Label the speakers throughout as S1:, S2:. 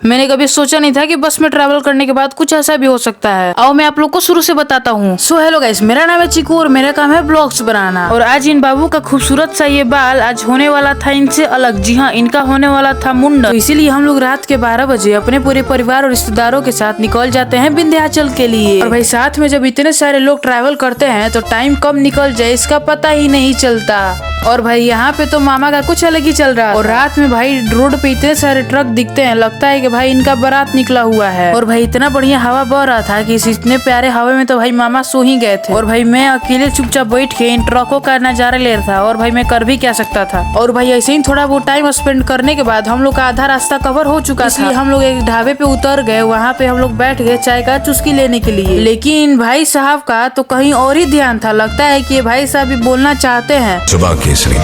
S1: मैंने कभी सोचा नहीं था कि बस में ट्रैवल करने के बाद कुछ ऐसा भी हो सकता है। आओ मैं आप लोग को शुरू से बताता हूँ। सो हेलो गाइस, मेरा नाम है चिकू और मेरा काम है ब्लॉग्स बनाना। और आज इन बाबू का खूबसूरत सा ये बाल आज होने वाला था इनसे अलग। जी हाँ, इनका होने वाला था मुंडन। तो इसीलिए हम लोग रात के 12 बजे अपने पूरे परिवार और रिश्तेदारों के साथ निकल जाते हैं विंध्याचल के लिए। और भाई साथ में जब इतने सारे लोग ट्रैवल करते हैं तो टाइम कब निकल जाए इसका पता ही नहीं चलता। और भाई यहाँ पे तो मामा का कुछ अलग ही चल रहा है। और रात में भाई रोड पे इतने सारे ट्रक दिखते हैं, लगता है कि भाई इनका बारात निकला हुआ है। और भाई इतना बढ़िया हवा बह रहा था कि इस इतने प्यारे हवा में तो भाई मामा सो ही गए थे। और भाई मैं अकेले चुपचाप बैठ के इन ट्रकों का नजारा ले रहा था। और भाई मैं कर भी क्या सकता था। और भाई ऐसे ही थोड़ा बहुत टाइम स्पेंड करने के बाद हम लोग का आधा रास्ता कवर हो चुका था, इसलिए हम लोग एक ढाबे पे उतर गए। वहाँ पे हम लोग बैठ गए चाय का चुस्की लेने के लिए। लेकिन भाई साहब का तो कहीं और ही ध्यान था। लगता है कि भाई साहब भी बोलना चाहते हैं।
S2: जुबान केसरी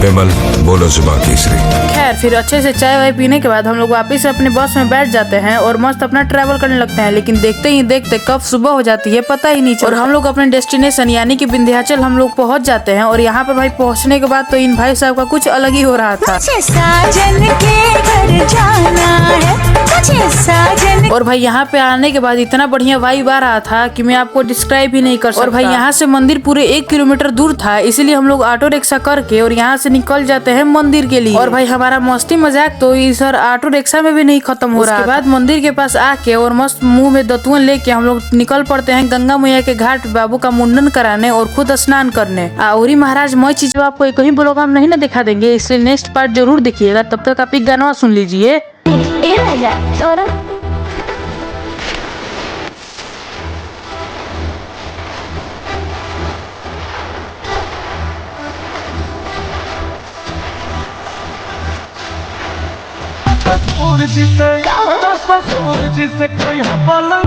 S2: विमल, बोलो जुबान केसरी।
S1: खैर फिर अच्छे से चाय वाय पीने के बाद हम लोग वापस अपने बस में बैठ जाते हैं और मस्त अपना ट्रैवल करने लगते हैं। लेकिन देखते ही देखते कब सुबह हो जाती है पता ही नहीं चलता। और हम लोग अपने डेस्टिनेशन यानी कि विंध्याचल हम लोग पहुंच जाते हैं। और यहाँ पर भाई पहुंचने के बाद तो इन भाई साहब का कुछ अलग ही हो रहा था।
S3: साजन के घर जाना है, साजन।
S1: और भाई यहाँ पे आने के बाद इतना बढ़िया वाइब आ रहा था कि मैं आपको डिस्क्राइब ही नहीं कर सकता। और भाई यहाँ से मंदिर पूरे 1 किलोमीटर दूर था, इसीलिए हम लोग ऑटो रिक्शा करके और यहाँ से निकल जाते हैं मंदिर के लिए। और भाई हमारा मस्ती मजाक तो इस ऑटो रिक्शा में भी नहीं खत्म हो रहा। उसके बाद मंदिर के पास आके और मस्त मुंह में दतुअन लेके हम लोग निकल पड़ते हैं गंगा मैया के घाट बाबू का मुंडन कराने और खुद स्नान करने। और महाराज मैं चीज आपको कहीं ब्लॉग हम नहीं ना दिखा देंगे, इसलिए नेक्स्ट पार्ट जरूर देखिएगा। तब तक आप एक गाना सुन लीजिए।
S4: जिसे कोई हवाला